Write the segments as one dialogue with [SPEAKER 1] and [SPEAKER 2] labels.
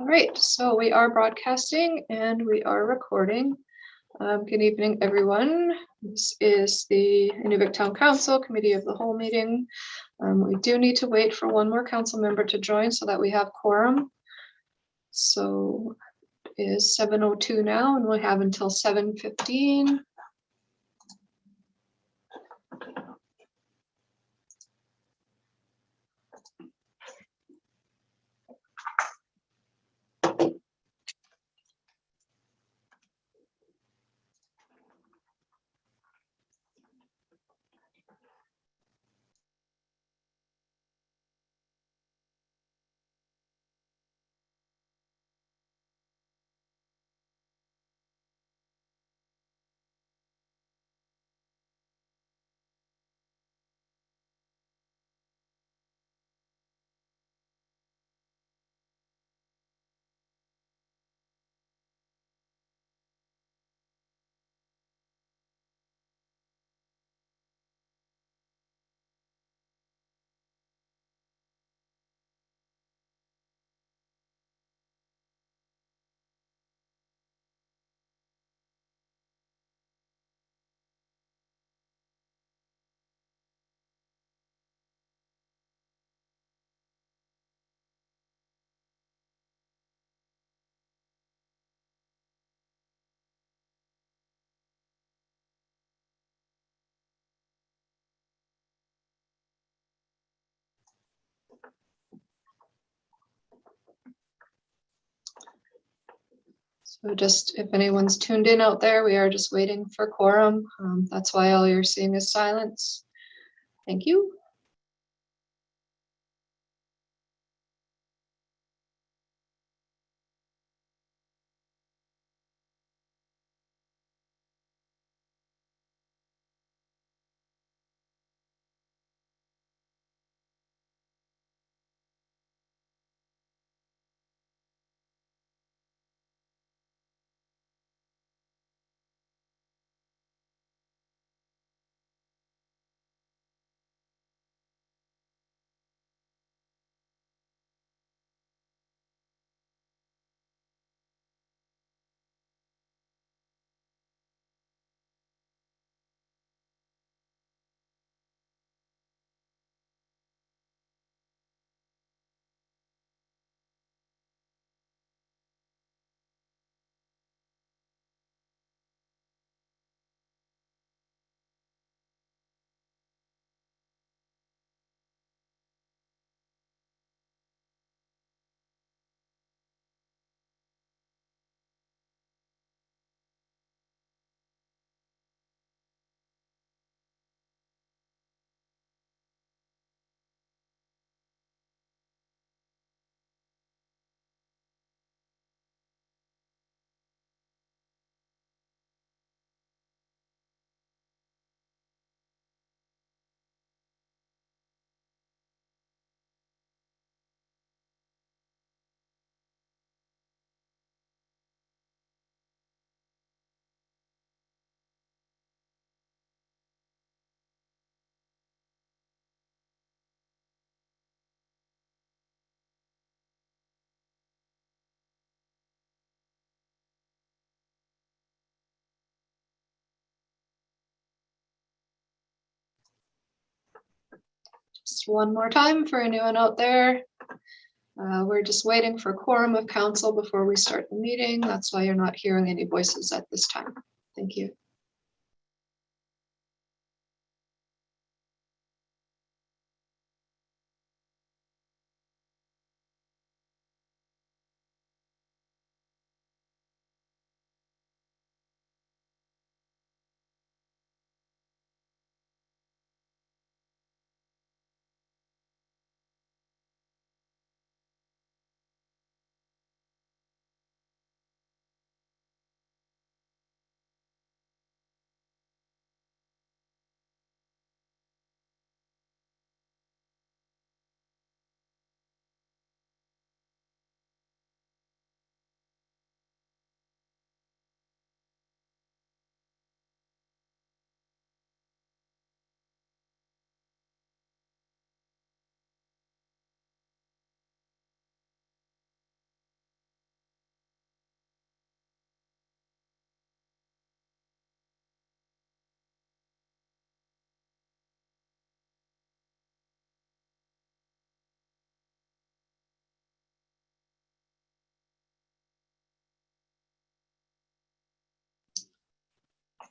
[SPEAKER 1] All right, so we are broadcasting and we are recording. Good evening, everyone. This is the Inuvik Town Council Committee of the Whole meeting. We do need to wait for one more council member to join so that we have quorum. So it is 7:02 now, and we have until 7:15. So just if anyone's tuned in out there, we are just waiting for quorum. That's why all you're seeing is silence. Thank you. Just one more time for anyone out there. We're just waiting for quorum of council before we start the meeting. That's why you're not hearing any voices at this time. Thank you.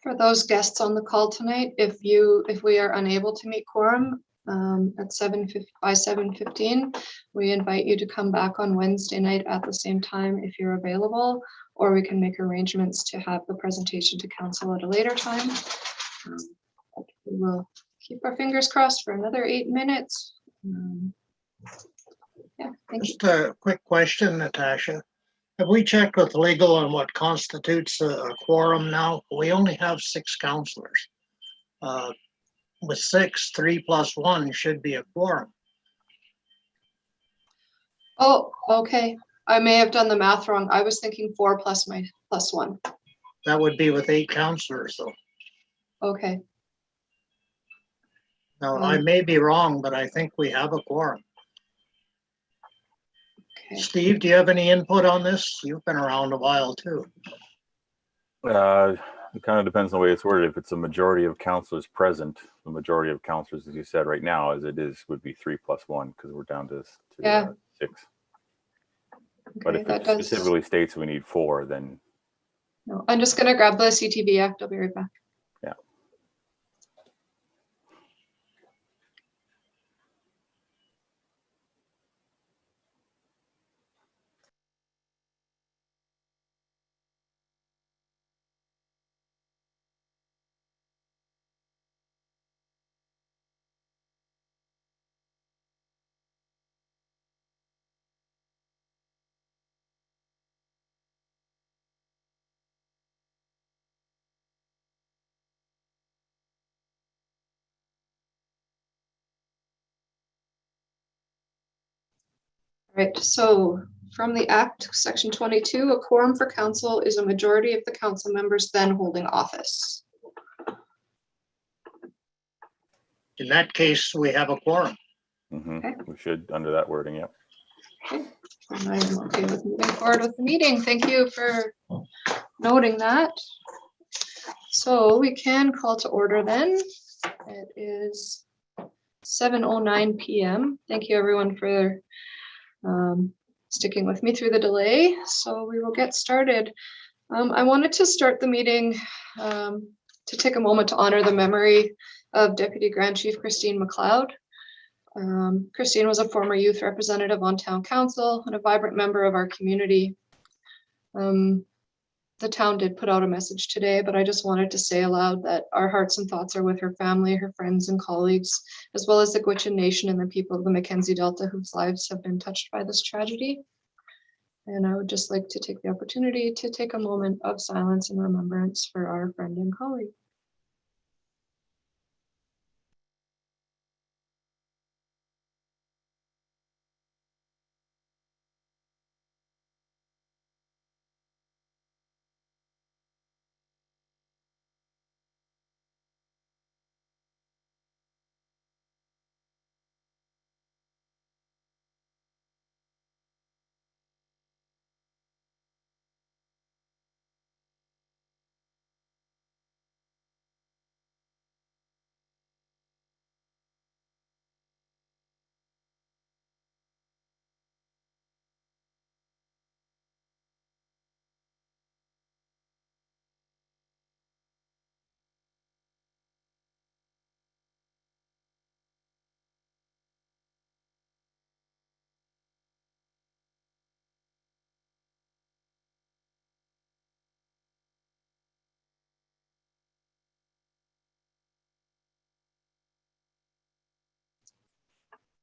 [SPEAKER 1] For those guests on the call tonight, if we are unable to meet quorum at 7:15, we invite you to come back on Wednesday night at the same time if you're available, or we can make arrangements to have the presentation to council at a later time. But we will keep our fingers crossed for another 8 minutes. Yeah, thank you.
[SPEAKER 2] Just a quick question, Natasha. Have we checked with legal on what constitutes a quorum now? We only have 6 councillors. With 6, 3 plus 1 should be a quorum.
[SPEAKER 1] Oh, okay. I may have done the math wrong. I was thinking 4 plus 1.
[SPEAKER 2] That would be with 8 councillors, though.
[SPEAKER 1] Okay.
[SPEAKER 2] Now, I may be wrong, but I think we have a quorum.
[SPEAKER 1] Okay.
[SPEAKER 2] Steve, do you have any input on this? You've been around a while, too.
[SPEAKER 3] It kind of depends on the way it's worded. If it's a majority of councillors present, the majority of councillors, as you said right now, as it is, would be 3 plus 1 because we're down to 6.
[SPEAKER 1] Okay,
[SPEAKER 3] But if it specifically states we need 4, then
[SPEAKER 1] no, I'm just gonna grab the CTV Act. I'll be right back.
[SPEAKER 3] yeah.
[SPEAKER 1] Right, so from the Act, Section 22, a quorum for council is a majority of the council members then holding office.
[SPEAKER 2] In that case, we have a quorum.
[SPEAKER 1] Okay.
[SPEAKER 3] We should, under that wording, yep.
[SPEAKER 1] Okay, and I'm okay with moving forward with the meeting. Thank you for noting that. So we can call to order then. It is 7:09 p.m. Thank you everyone for sticking with me through the delay. So we will get started. I wanted to start the meeting to take a moment to honor the memory of Deputy Grand Chief Christine McLeod. Christine was a former youth representative on town council and a vibrant member of our community. The town did put out a message today, but I just wanted to say aloud that our hearts and thoughts are with her family, her friends and colleagues, as well as the Gwich'in Nation and the people of the Mackenzie Delta whose lives have been touched by this tragedy. And I would just like to take the opportunity to take a moment of silence and remembrance for our friend and colleague.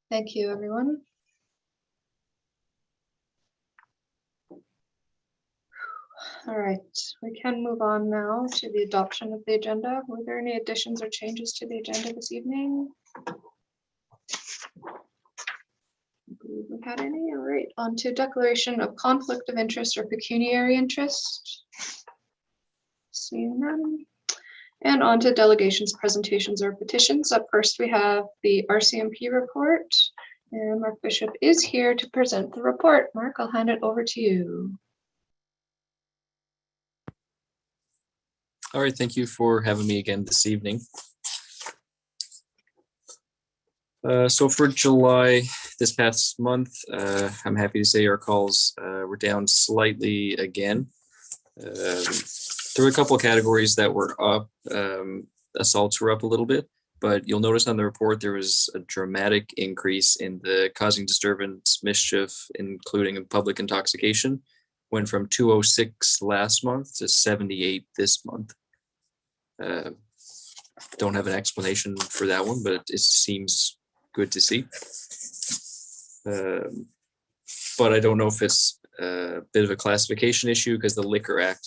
[SPEAKER 1] Thank you, everyone. All right, we can move on now to the adoption of the agenda. Were there any additions or changes to the agenda this evening? I believe we had any. All right, on to declaration of conflict of interest or pecuniary interest. Seeing none. And on to delegations, presentations, or petitions. Up first, we have the RCMP report. And Mark Bishop is here to present the report. Mark, I'll hand it over to you.
[SPEAKER 4] All right, thank you for having me again this evening. So for July, this past month, I'm happy to say our calls were down slightly again. There were a couple of categories that were up. Assaults were up a little bit, but you'll notice on the report there was a dramatic increase in the causing disturbance, mischief, including public intoxication. Went from 206 last month to 78 this month. Don't have an explanation for that one, but it seems good to see. But I don't know if it's a bit of a classification issue because the Liquor Act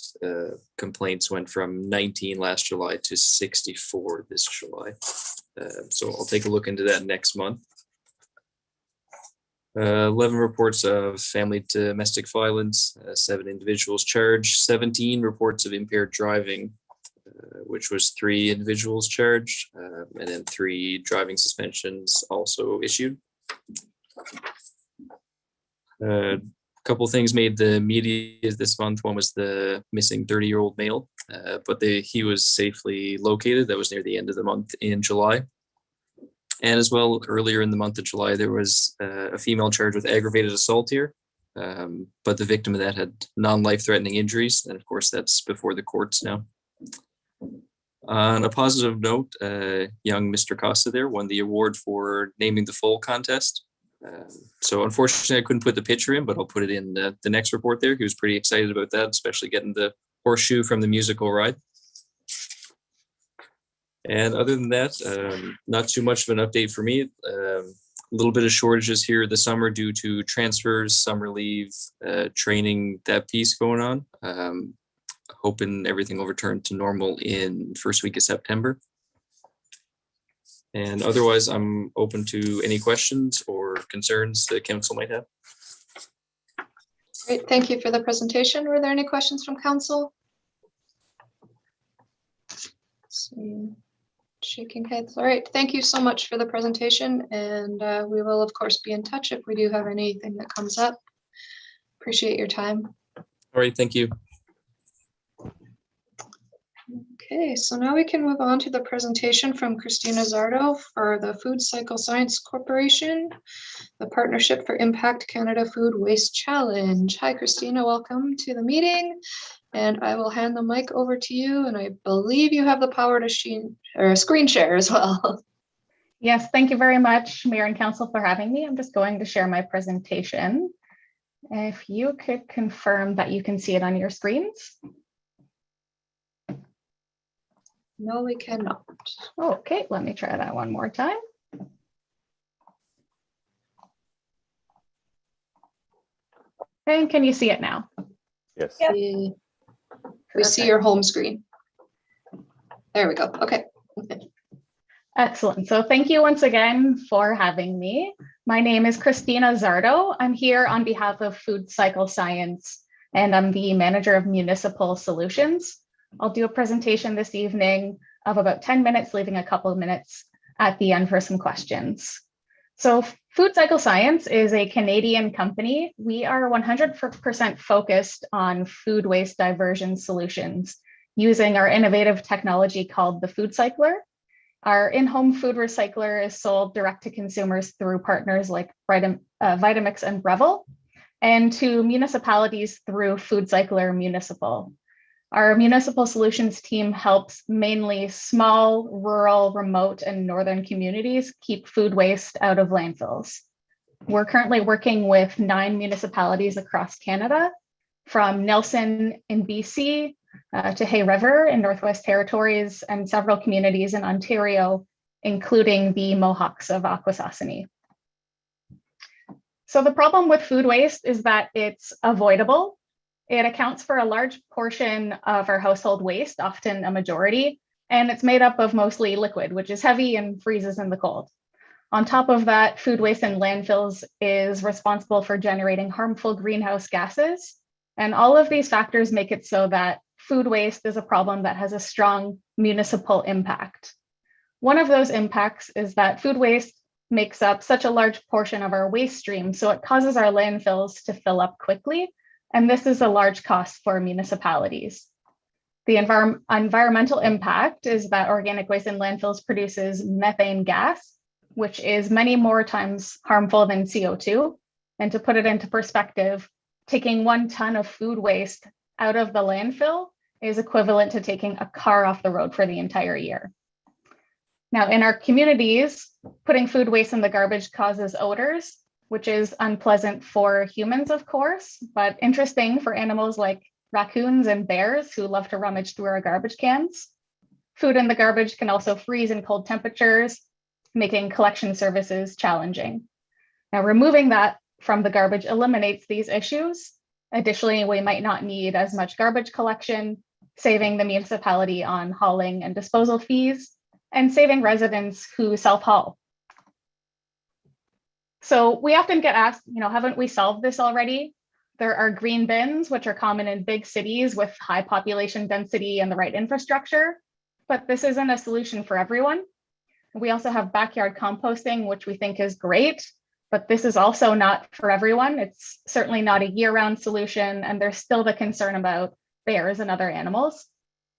[SPEAKER 4] complaints went from 19 last July to 64 this July. So I'll take a look into that next month. 11 reports of family domestic violence, 7 individuals charged, 17 reports of impaired driving, which was 3 individuals charged, and then 3 driving suspensions also issued. A couple of things made the media this month. One was the missing 30-year-old male, but he was safely located. That was near the end of the month in July. And as well, earlier in the month of July, there was a female charged with aggravated assault here, but the victim of that had non-life-threatening injuries. And of course, that's before the courts now. On a positive note, young Mr. Costa there won the award for naming the foal contest. So unfortunately, I couldn't put the picture in, but I'll put it in the next report there. He was pretty excited about that, especially getting the horseshoe from the musical ride. And other than that, not too much of an update for me. A little bit of shortages here this summer due to transfers, summer leave, training, that piece going on. Hoping everything will return to normal in first week of September. And otherwise, I'm open to any questions or concerns the council might have.
[SPEAKER 1] Great, thank you for the presentation. Were there any questions from council? Shaking heads. All right, thank you so much for the presentation, and we will of course be in touch if we do have anything that comes up. Appreciate your time.
[SPEAKER 4] All right, thank you.
[SPEAKER 1] Okay, so now we can move on to the presentation from Christina Zardo for the Food Cycle Science Corporation, the Partnership for Impact Canada Food Waste Challenge. Hi, Christina, welcome to the meeting. And I will hand the mic over to you. And I believe you have the power to screen share as well.
[SPEAKER 5] Yes, thank you very much, Mayor and Council, for having me. I'm just going to share my presentation. If you could confirm that you can see it on your screens.
[SPEAKER 1] No, we cannot.
[SPEAKER 5] Okay, let me try that one more time. And can you see it now?
[SPEAKER 3] Yes.
[SPEAKER 1] Yep. We see your home screen. There we go. Okay.
[SPEAKER 5] Excellent. So thank you once again for having me. My name is Christina Zardo. I'm here on behalf of Food Cycle Science, and I'm the manager of Municipal Solutions. I'll do a presentation this evening of about 10 minutes, leaving a couple of minutes at the end for some questions. So Food Cycle Science is a Canadian company. We are 100% focused on food waste diversion solutions using our innovative technology called the Food Cycler. Our in-home food recycler is sold direct to consumers through partners like Vitamix and Breville, and to municipalities through Food Cycler Municipal. Our Municipal Solutions team helps mainly small, rural, remote, and northern communities keep food waste out of landfills. We're currently working with 9 municipalities across Canada, from Nelson in BC to Hay River in Northwest Territories, and several communities in Ontario, including the Mohawks of Akwesasne. So the problem with food waste is that it's avoidable. It accounts for a large portion of our household waste, often a majority, and it's made up of mostly liquid, which is heavy and freezes in the cold. On top of that, food waste in landfills is responsible for generating harmful greenhouse gases. And all of these factors make it so that food waste is a problem that has a strong municipal impact. One of those impacts is that food waste makes up such a large portion of our waste stream, so it causes our landfills to fill up quickly. And this is a large cost for municipalities. The environmental impact is that organic waste in landfills produces methane gas, which is many more times harmful than CO2. And to put it into perspective, taking 1 ton of food waste out of the landfill is equivalent to taking a car off the road for the entire year. Now, in our communities, putting food waste in the garbage causes odors, which is unpleasant for humans, of course, but interesting for animals like raccoons and bears who love to rummage through our garbage cans. Food in the garbage can also freeze in cold temperatures, making collection services challenging. Now, removing that from the garbage eliminates these issues. Additionally, we might not need as much garbage collection, saving the municipality on hauling and disposal fees, and saving residents who self-haul. So we often get asked, haven't we solved this already? There are green bins, which are common in big cities with high population density and the right infrastructure, but this isn't a solution for everyone. We also have backyard composting, which we think is great, but this is also not for everyone. It's certainly not a year-round solution, and there's still the concern about bears and other animals.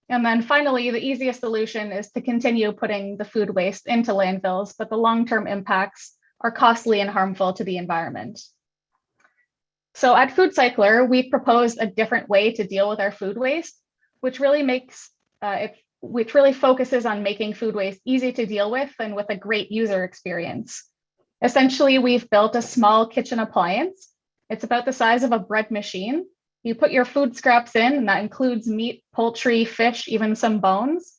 [SPEAKER 5] And then finally, the easiest solution is to continue putting the food waste into landfills, but the long-term impacts are costly and harmful to the environment. So at Food Cycler, we proposed a different way to deal with our food waste, which really focuses on making food waste easy to deal with and with a great user experience. Essentially, we've built a small kitchen appliance. It's about the size of a bread machine. You put your food scraps in, and that includes meat, poultry, fish, even some bones.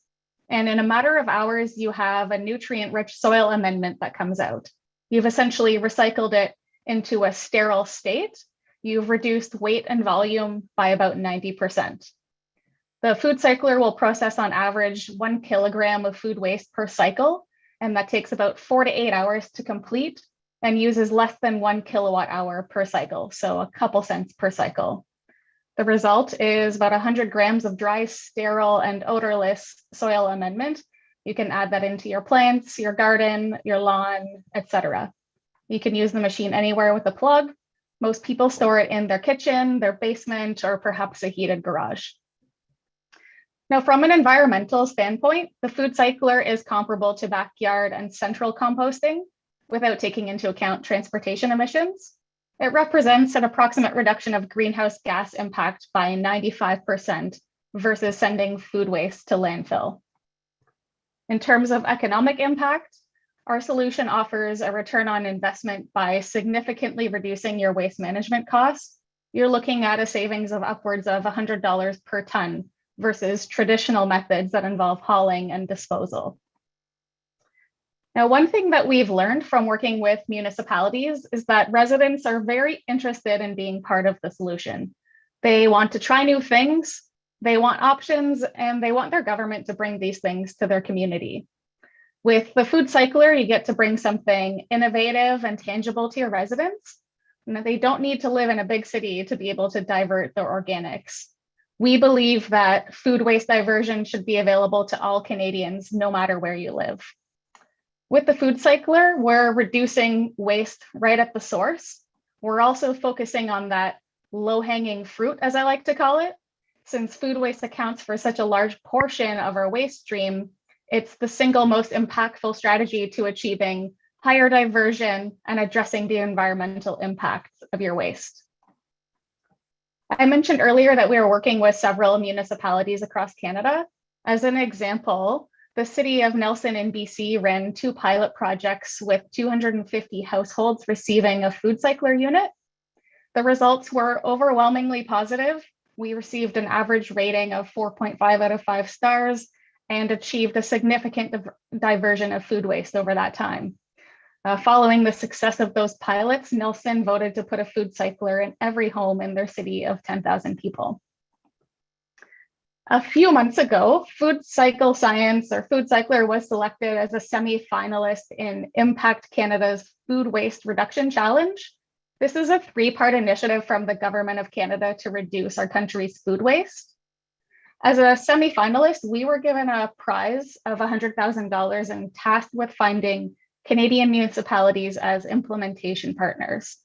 [SPEAKER 5] And in a matter of hours, you have a nutrient-rich soil amendment that comes out. You've essentially recycled it into a sterile state. You've reduced weight and volume by about 90%. The Food Cycler will process on average 1 kilogram of food waste per cycle, and that takes about 4 to 8 hours to complete and uses less than 1 kilowatt hour per cycle, so a couple cents per cycle. The result is about 100 grams of dry, sterile, and odorless soil amendment. You can add that into your plants, your garden, your lawn, etc. You can use the machine anywhere with a plug. Most people store it in their kitchen, their basement, or perhaps a heated garage. Now, from an environmental standpoint, the Food Cycler is comparable to backyard and central composting without taking into account transportation emissions. It represents an approximate reduction of greenhouse gas impact by 95% versus sending food waste to landfill. In terms of economic impact, our solution offers a return on investment by significantly reducing your waste management costs. You're looking at a savings of upwards of $100 per ton versus traditional methods that involve hauling and disposal. Now, one thing that we've learned from working with municipalities is that residents are very interested in being part of the solution. They want to try new things, they want options, and they want their government to bring these things to their community. With the Food Cycler, you get to bring something innovative and tangible to your residents. And they don't need to live in a big city to be able to divert their organics. We believe that food waste diversion should be available to all Canadians, no matter where you live. With the Food Cycler, we're reducing waste right at the source. We're also focusing on that low-hanging fruit, as I like to call it. Since food waste accounts for such a large portion of our waste stream, it's the single most impactful strategy to achieving higher diversion and addressing the environmental impacts of your waste. I mentioned earlier that we are working with several municipalities across Canada. As an example, the city of Nelson in BC ran 2 pilot projects with 250 households receiving a Food Cycler unit. The results were overwhelmingly positive. We received an average rating of 4.5 out of 5 stars and achieved a significant diversion of food waste over that time. Following the success of those pilots, Nelson voted to put a Food Cycler in every home in their city of 10,000 people. A few months ago, Food Cycle Science or Food Cycler was selected as a semi-finalist in Impact Canada's Food Waste Reduction Challenge. This is a 3-part initiative from the Government of Canada to reduce our country's food waste. As a semi-finalist, we were given a prize of $100,000 and tasked with finding Canadian municipalities as implementation partners.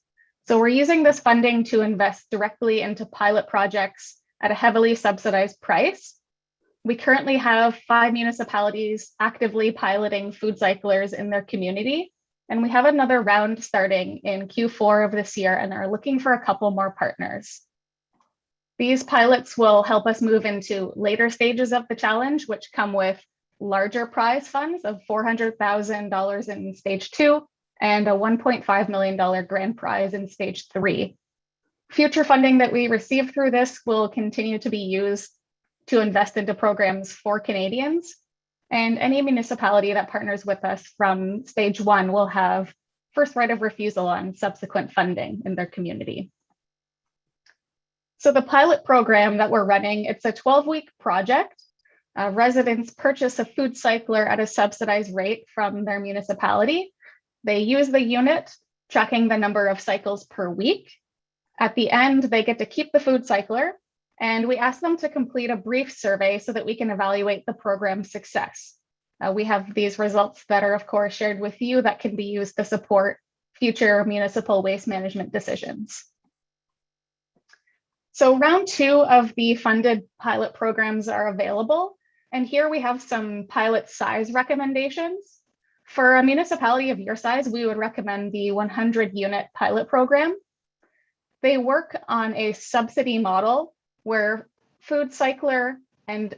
[SPEAKER 5] So we're using this funding to invest directly into pilot projects at a heavily subsidized price. We currently have 5 municipalities actively piloting Food Cyclers in their community, and we have another round starting in Q4 of this year and are looking for a couple more partners. These pilots will help us move into later stages of the challenge, which come with larger prize funds of $400,000 in stage 2 and a $1.5 million grand prize in stage 3. Future funding that we receive through this will continue to be used to invest into programs for Canadians, and any municipality that partners with us from stage 1 will have first right of refusal on subsequent funding in their community. So the pilot program that we're running, it's a 12-week project. Residents purchase a food cycler at a subsidized rate from their municipality. They use the unit, tracking the number of cycles per week. At the end, they get to keep the food cycler, and we ask them to complete a brief survey so that we can evaluate the program's success. We have these results that are, of course, shared with you that can be used to support future municipal waste management decisions. So round 2 of the funded pilot programs are available. And here we have some pilot size recommendations. For a municipality of your size, we would recommend the 100 unit pilot program. They work on a subsidy model where food cycler and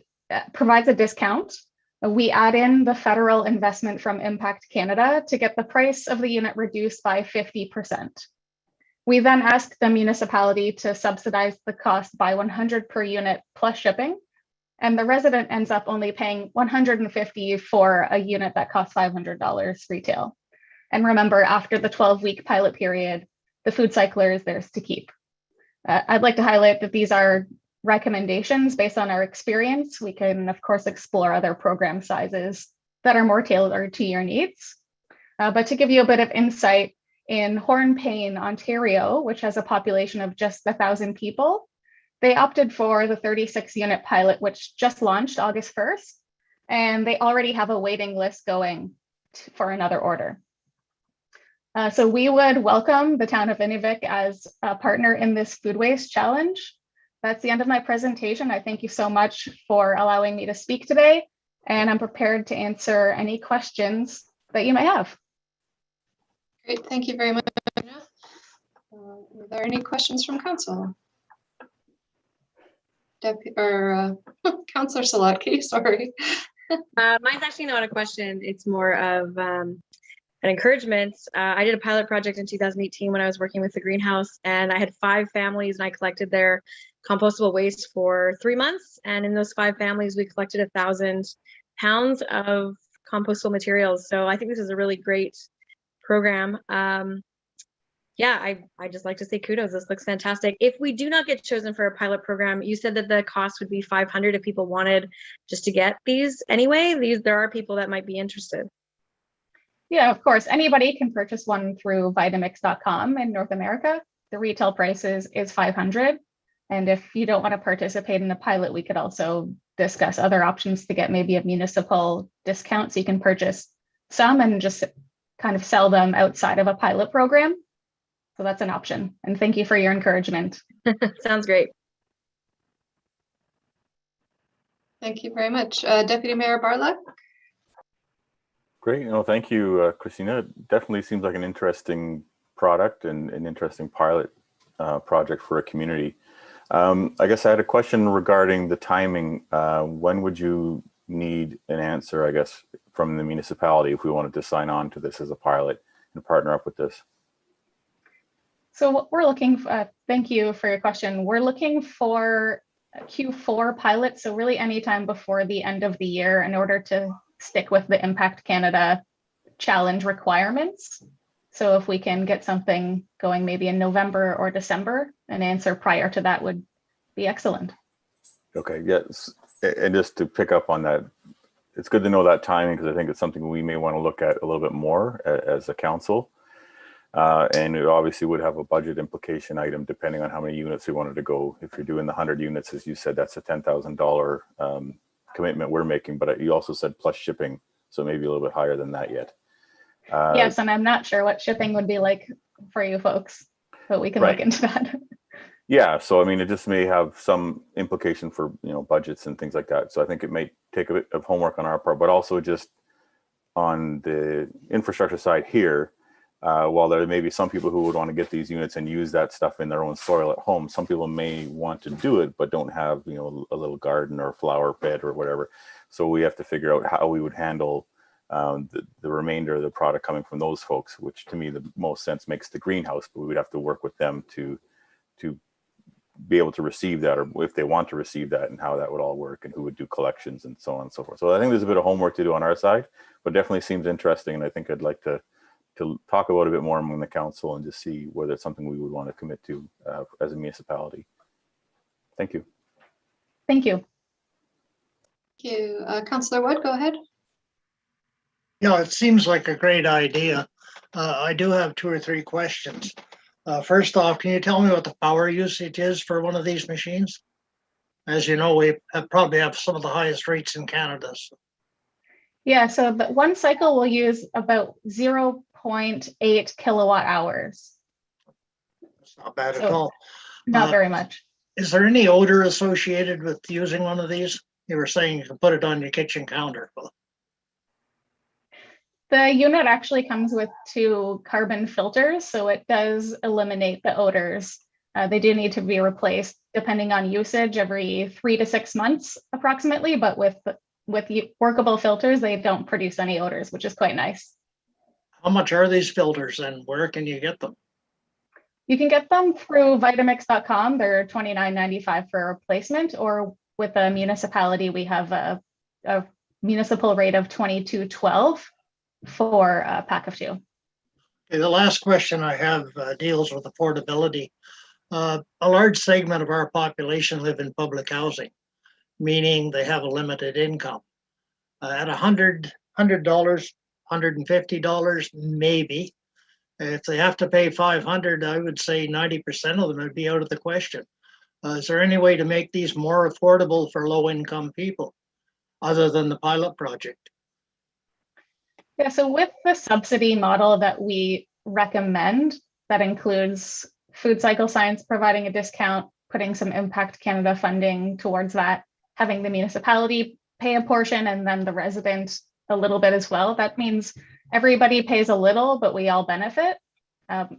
[SPEAKER 5] provides a discount. We add in the federal investment from Impact Canada to get the price of the unit reduced by 50%. We then ask the municipality to subsidize the cost by 100 per unit plus shipping, and the resident ends up only paying $150 for a unit that costs $500 retail. And remember, after the 12-week pilot period, the food cycler is theirs to keep. I'd like to highlight that these are recommendations based on our experience. We can, of course, explore other program sizes that are more tailored to your needs. But to give you a bit of insight, in Hornpain, Ontario, which has a population of just 1,000 people, they opted for the 36 unit pilot, which just launched August 1st, and they already have a waiting list going for another order. So we would welcome the town of Inuvik as a partner in this food waste challenge. That's the end of my presentation. I thank you so much for allowing me to speak today, and I'm prepared to answer any questions that you may have.
[SPEAKER 1] Great, thank you very much. Are there any questions from council? Councillor Salatke, sorry.
[SPEAKER 6] Mine's actually not a question. It's more of an encouragement. I did a pilot project in 2018 when I was working with the greenhouse, and I had 5 families, and I collected their compostable waste for 3 months. And in those 5 families, we collected 1,000 pounds of compostable materials. So I think this is a really great program. Yeah, I just like to say kudos. This looks fantastic. If we do not get chosen for a pilot program, you said that the cost would be $500 if people wanted just to get these anyway. There are people that might be interested.
[SPEAKER 5] Yeah, of course. Anybody can purchase one through Vitamix.com in North America. The retail price is $500. And if you don't want to participate in the pilot, we could also discuss other options to get maybe a municipal discount so you can purchase some and just kind of sell them outside of a pilot program. So that's an option. And thank you for your encouragement.
[SPEAKER 6] Sounds great.
[SPEAKER 1] Thank you very much. Deputy Mayor Barla?
[SPEAKER 3] Great. No, thank you, Christina. It definitely seems like an interesting product and an interesting pilot project for a community. I guess I had a question regarding the timing. When would you need an answer, I guess, from the municipality if we wanted to sign on to this as a pilot and partner up with this?
[SPEAKER 5] So what we're looking for, thank you for your question. We're looking for a Q4 pilot, so really anytime before the end of the year in order to stick with the Impact Canada challenge requirements. So if we can get something going maybe in November or December, an answer prior to that would be excellent.
[SPEAKER 3] Okay, yes. And just to pick up on that, it's good to know that timing because I think it's something we may want to look at a little bit more as a council. And it obviously would have a budget implication item depending on how many units we wanted to go. If you're doing the 100 units, as you said, that's a $10,000 commitment we're making, but you also said plus shipping, so maybe a little bit higher than that yet.
[SPEAKER 5] Yes, and I'm not sure what shipping would be like for you folks, but we can
[SPEAKER 3] right.
[SPEAKER 5] look into that.
[SPEAKER 3] Yeah, so I mean, it just may have some implication for budgets and things like that. So I think it may take a bit of homework on our part, but also just on the infrastructure side here, while there may be some people who would want to get these units and use that stuff in their own soil at home, some people may want to do it, but don't have, you know, a little garden or flower bed or whatever. So we have to figure out how we would handle the remainder of the product coming from those folks, which to me the most sense makes the greenhouse, but we would have to work with them to be able to receive that, or if they want to receive that, and how that would all work, and who would do collections and so on and so forth. So I think there's a bit of homework to do on our side, but definitely seems interesting, and I think I'd like to talk about it a bit more among the council and just see whether it's something we would want to commit to as a municipality. Thank you.
[SPEAKER 5] Thank you.
[SPEAKER 1] Thank you. Councillor Wood, go ahead.
[SPEAKER 2] Yeah, it seems like a great idea. I do have 2 or 3 questions. First off, can you tell me what the power usage is for one of these machines? As you know, we probably have some of the highest rates in Canada. So.
[SPEAKER 5] Yeah, so the one cycle will use about 0.8 kilowatt hours.
[SPEAKER 2] It's not bad at all.
[SPEAKER 5] Not very much.
[SPEAKER 2] Is there any odor associated with using one of these? You were saying you can put it on your kitchen counter.
[SPEAKER 5] The unit actually comes with 2 carbon filters, so it does eliminate the odors. They do need to be replaced depending on usage every 3 to 6 months approximately, but with workable filters, they don't produce any odors, which is quite nice.
[SPEAKER 2] How much are these filters and where can you get them?
[SPEAKER 5] You can get them through Vitamix.com. They're $29.95 for a replacement, or with a municipality, we have a municipal rate of $22.12 for a pack of 2.
[SPEAKER 2] Okay, the last question I have deals with affordability. A large segment of our population live in public housing, meaning they have a limited income. At $100, $150, maybe. If they have to pay $500, I would say 90% of them would be out of the question. Is there any way to make these more affordable for low-income people other than the pilot project?
[SPEAKER 5] Yeah, so with the subsidy model that we recommend, that includes Food Cycle Science providing a discount, putting some Impact Canada funding towards that, having the municipality pay a portion and then the resident a little bit as well. That means everybody pays a little, but we all benefit.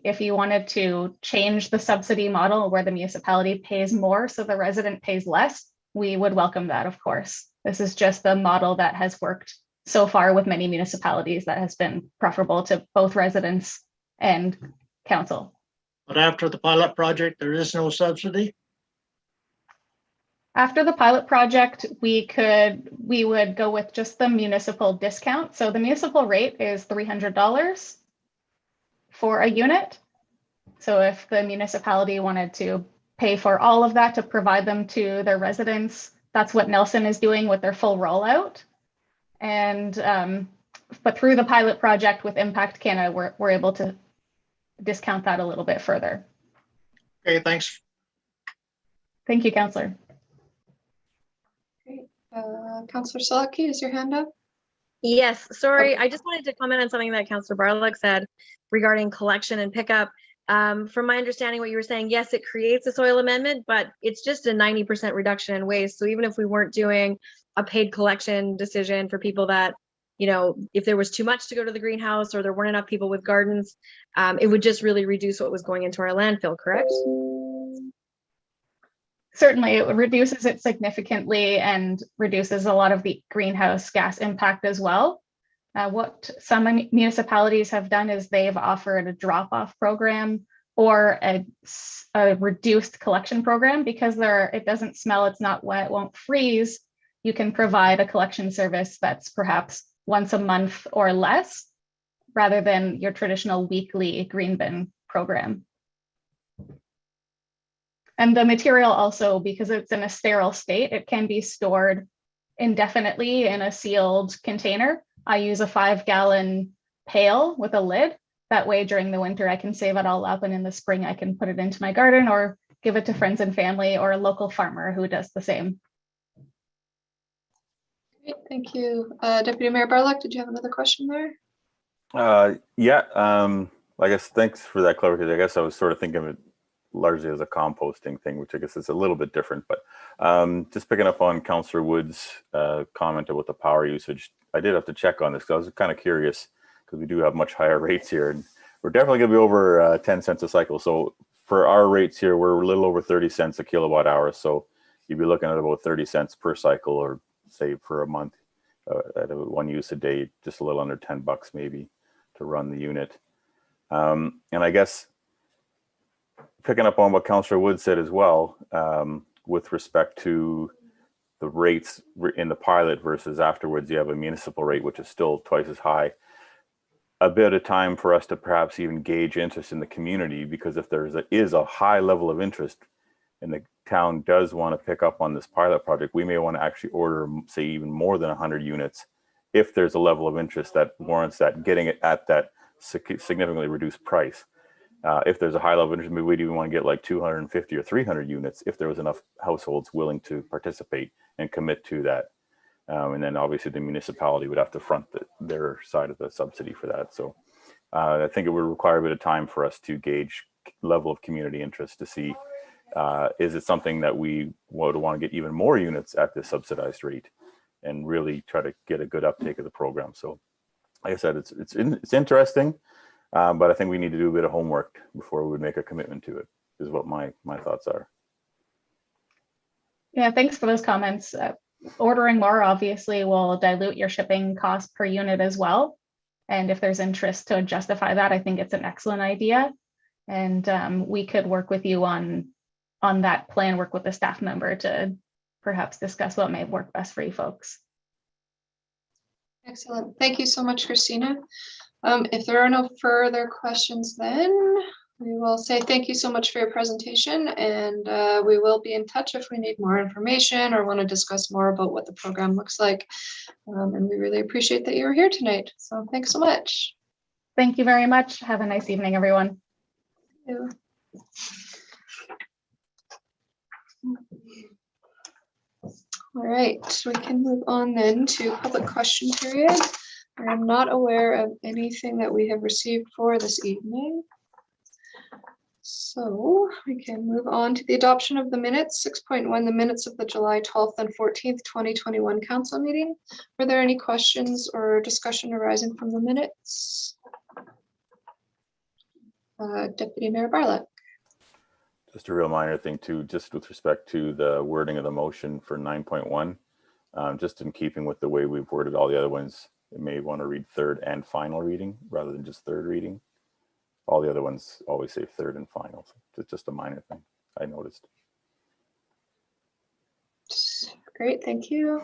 [SPEAKER 5] If you wanted to change the subsidy model where the municipality pays more so the resident pays less, we would welcome that, of course. This is just the model that has worked so far with many municipalities that has been preferable to both residents and council.
[SPEAKER 2] But after the pilot project, there is no subsidy?
[SPEAKER 5] After the pilot project, we would go with just the municipal discount. So the municipal rate is $300 for a unit. So if the municipality wanted to pay for all of that to provide them to their residents, that's what Nelson is doing with their full rollout. And but through the pilot project with Impact Canada, we're able to discount that a little bit further.
[SPEAKER 2] Okay, thanks.
[SPEAKER 5] Thank you, Councillor.
[SPEAKER 1] Great. Councillor Sellecki, is your hand up?
[SPEAKER 6] Yes, sorry. I just wanted to comment on something that Councillor Barlock said regarding collection and pickup. From my understanding, what you were saying, yes, it creates a soil amendment, but it's just a 90% reduction in waste. So even if we weren't doing a paid collection decision for people that, you know, if there was too much to go to the greenhouse or there weren't enough people with gardens, it would just really reduce what was going into our landfill, correct?
[SPEAKER 5] Certainly, it reduces it significantly and reduces a lot of the greenhouse gas impact as well. What some municipalities have done is they've offered a drop-off program or a reduced collection program because it doesn't smell, it's not wet, it won't freeze. You can provide a collection service that's perhaps once a month or less, rather than your traditional weekly green bin program. And the material also, because it's in a sterile state, it can be stored indefinitely in a sealed container. I use a 5-gallon pail with a lid. That way during the winter, I can save it all up, and in the spring, I can put it into my garden or give it to friends and family or a local farmer who does the same.
[SPEAKER 1] Great, thank you. Deputy Mayor Barlock, did you have another question there?
[SPEAKER 3] Yeah, I guess thanks for that clarification. I guess I was sort of thinking of it largely as a composting thing, which I guess is a little bit different, but just picking up on Councillor Wood's comment about the power usage, I did have to check on this because I was kind of curious because we do have much higher rates here. And we're definitely going to be over 10 cents a cycle. So for our rates here, we're a little over 30 cents a kilowatt hour. So you'd be looking at about 30 cents per cycle, or say for a month at one use a day, just a little under 10 bucks maybe to run the unit. And I guess picking up on what Councillor Wood said as well, with respect to the rates in the pilot versus afterwards, you have a municipal rate, which is still twice as high. A bit of time for us to perhaps even gauge interest in the community, because if there is a high level of interest and the town does want to pick up on this pilot project, we may want to actually order, say, even more than 100 units if there's a level of interest that warrants that, getting it at that significantly reduced price. If there's a high level of interest, maybe we'd even want to get like 250 or 300 units if there was enough households willing to participate and commit to that. And then obviously the municipality would have to front their side of the subsidy for that. So I think it would require a bit of time for us to gauge level of community interest to see, is it something that we would want to get even more units at this subsidized rate and really try to get a good uptake of the program. So like I said, it's interesting. But I think we need to do a bit of homework before we would make a commitment to it, is what my thoughts are.
[SPEAKER 5] Yeah, thanks for those comments. Ordering more obviously will dilute your shipping cost per unit as well. And if there's interest to justify that, I think it's an excellent idea. And we could work with you on that plan, work with the staff member to perhaps discuss what may work best for you folks.
[SPEAKER 1] Excellent. Thank you so much, Christina. If there are no further questions, then we will say thank you so much for your presentation, and we will be in touch if we need more information or want to discuss more about what the program looks like. And we really appreciate that you were here tonight. So thanks so much.
[SPEAKER 5] Thank you very much. Have a nice evening, everyone.
[SPEAKER 1] Thank you. All right, we can move on then to public question period. I'm not aware of anything that we have received for this evening. So we can move on to the adoption of the minutes. 6.1, the minutes of the July 12th and 14th, 2021 council meeting. Were there any questions or discussion arising from the minutes? Deputy Mayor Bartlett.
[SPEAKER 3] Just a real minor thing too, just with respect to the wording of the motion for 9.1, just in keeping with the way we've worded all the other ones, you may want to read third and final reading rather than just third reading. All the other ones always say third and final. So just a minor thing I noticed.
[SPEAKER 1] Great, thank you.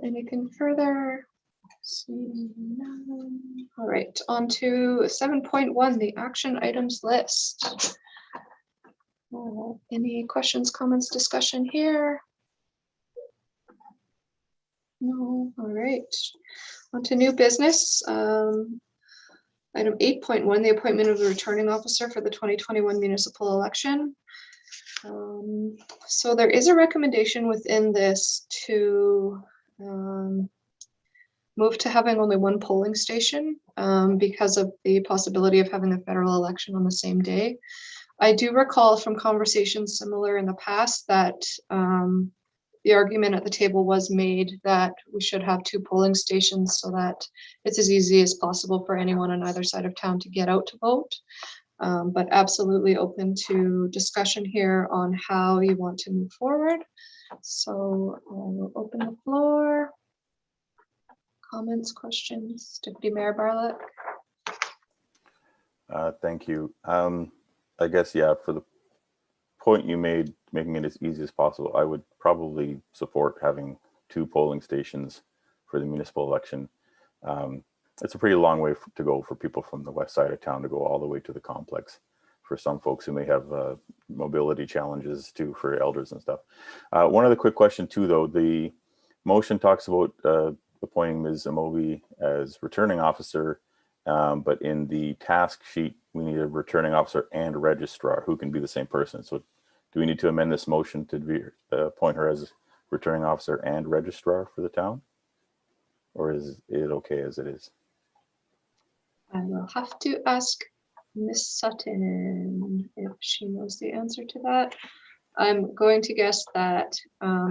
[SPEAKER 1] Anything further? All right, on to 7.1, the action items list. Any questions, comments, discussion here? No, all right. On to new business. Item 8.1, the appointment of the returning officer for the 2021 municipal election. So there is a recommendation within this to move to having only one polling station because of the possibility of having a federal election on the same day. I do recall from conversations similar in the past that the argument at the table was made that we should have two polling stations so that it's as easy as possible for anyone on either side of town to get out to vote. But absolutely open to discussion here on how you want to move forward. So we'll open the floor. Comments, questions, Deputy Mayor Bartlett.
[SPEAKER 3] Thank you. I guess, yeah, for the point you made, making it as easy as possible, I would probably support having two polling stations for the municipal election. It's a pretty long way to go for people from the west side of town to go all the way to the complex. For some folks who may have mobility challenges too, for elders and stuff. One other quick question too, though. The motion talks about appointing Ms. Amobi as returning officer, but in the task sheet, we need a returning officer and registrar who can be the same person. So do we need to amend this motion to appoint her as returning officer and registrar for the town? Or is it okay as it is?
[SPEAKER 1] I will have to ask Miss Sutton if she knows the answer to that. I'm going to guess that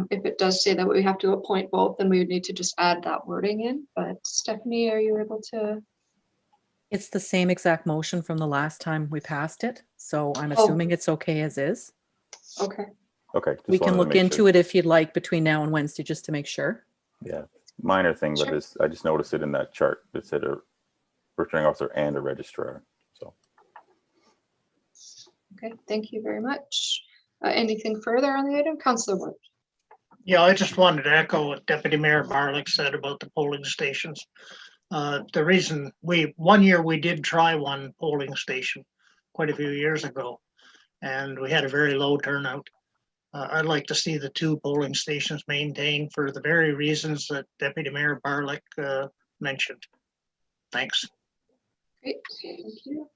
[SPEAKER 1] if it does say that we have to appoint both, then we would need to just add that wording in. But Stephanie, are you able to?
[SPEAKER 7] It's the same exact motion from the last time we passed it, so I'm
[SPEAKER 1] Oh.
[SPEAKER 7] assuming it's okay as is.
[SPEAKER 1] Okay,
[SPEAKER 3] Okay.
[SPEAKER 7] We can look into it if you'd like between now and Wednesday, just to make sure.
[SPEAKER 3] Yeah, minor thing, but
[SPEAKER 1] Sure.
[SPEAKER 3] I just noticed it in that chart. It said a returning officer and a registrar. So
[SPEAKER 1] okay, thank you very much. Anything further on the item? Councillor Wood?
[SPEAKER 2] Yeah, I just wanted to echo what Deputy Mayor Barlick said about the polling stations. The reason one year we did try one polling station quite a few years ago, and we had a very low turnout. I'd like to see the 2 polling stations maintained for the very reasons that Deputy Mayor Barlick mentioned. Thanks.
[SPEAKER 1] Great, thank you.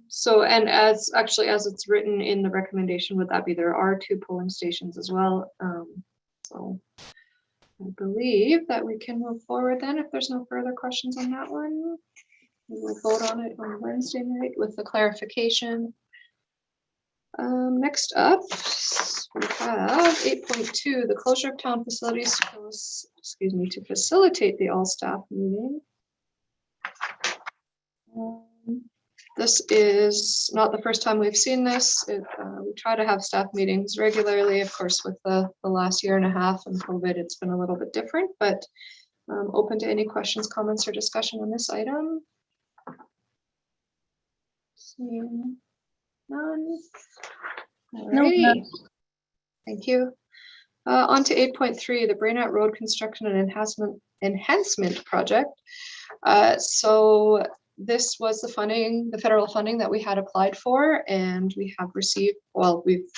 [SPEAKER 1] So, and as it's written in the recommendation, would that be there are 2 polling stations as well? So I believe that we can move forward then if there's no further questions on that one. We will vote on it on Wednesday night with the clarification. Next up, we have 8.2, the closure of town facilities, to facilitate the all-staff meeting. This is not the first time we've seen this. We try to have staff meetings regularly. Of course, with the last year and a half and COVID, it's been a little bit different, but open to any questions, comments, or discussion on this item. Seeing none. Alrighty. Thank you. On to 8.3, the Brainerd Road Construction and Enhancement Project. So this was the funding, the federal funding that we had applied for, and we have received, we've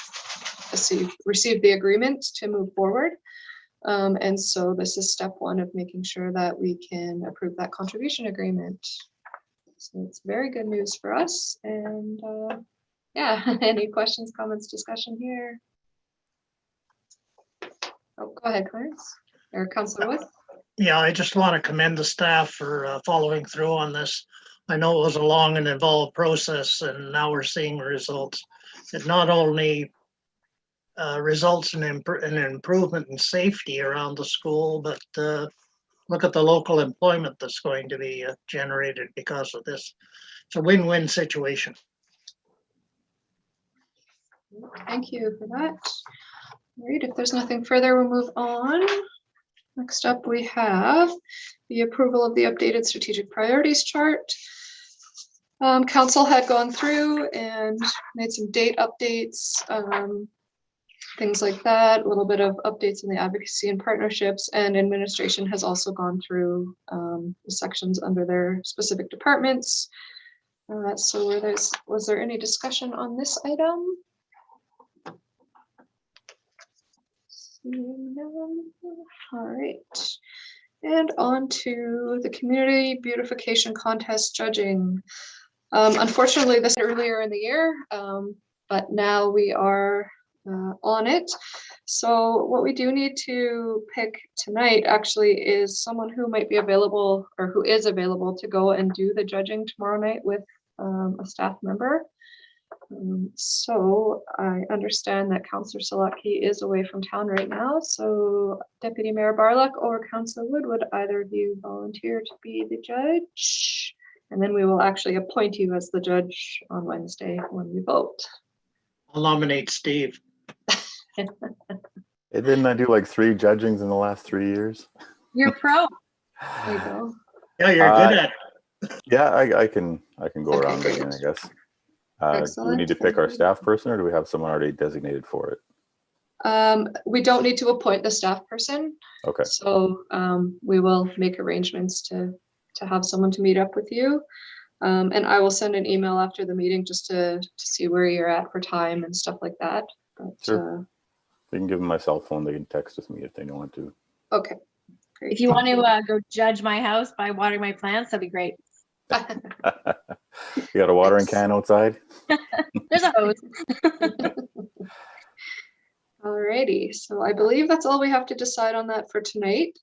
[SPEAKER 1] received the agreement to move forward. And so this is step 1 of making sure that we can approve that contribution agreement. So it's very good news for us. And yeah, any questions, comments, discussion here? Oh, go ahead, Clarence, or Councillor Wood.
[SPEAKER 2] Yeah, I just want to commend the staff for following through on this. I know it was a long and involved process, and now we're seeing results. It not only results in an improvement in safety around the school, but look at the local employment that's going to be generated because of this. It's a win-win situation.
[SPEAKER 1] Thank you for that. All right, if there's nothing further, we'll move on. Next up, we have the approval of the updated strategic priorities chart. Council had gone through and made some date updates, things like that, a little bit of updates in the advocacy and partnerships, and administration has also gone through the sections under their specific departments. So was there any discussion on this item? All right, and on to the community beautification contest judging. Unfortunately, this earlier in the year, but now we are on it. So what we do need to pick tonight actually is someone who might be available or who is available to go and do the judging tomorrow night with a staff member. So I understand that Councillor Salaki is away from town right now. So Deputy Mayor Barlick or Councillor Wood, would either of you volunteer to be the judge? And then we will actually appoint you as the judge on Wednesday when we vote.
[SPEAKER 2] I'll nominate Steve.
[SPEAKER 3] didn't I do like 3 judgings in the last 3 years?
[SPEAKER 6] You're pro.
[SPEAKER 1] There you go.
[SPEAKER 2] Yeah, you're good at it.
[SPEAKER 3] Yeah, I can go
[SPEAKER 1] Okay,
[SPEAKER 3] around
[SPEAKER 1] great.
[SPEAKER 3] again, I guess. Do we
[SPEAKER 1] Excellent.
[SPEAKER 3] need to pick our staff person, or do we have someone already designated for it?
[SPEAKER 1] We don't need to appoint the staff person.
[SPEAKER 3] Okay.
[SPEAKER 1] So we will make arrangements to have someone to meet up with you. And I will send an email after the meeting just to see where you're at for time and stuff like that. But,
[SPEAKER 3] Sure. They can give them my cell phone. They can text with me if they don't want to.
[SPEAKER 1] Okay, great.
[SPEAKER 6] If you want to go judge my house by watering my plants, that'd be great.
[SPEAKER 3] You got a watering can outside?
[SPEAKER 6] There's a hose.
[SPEAKER 1] Alrighty, so I believe that's all we have to decide on that for tonight.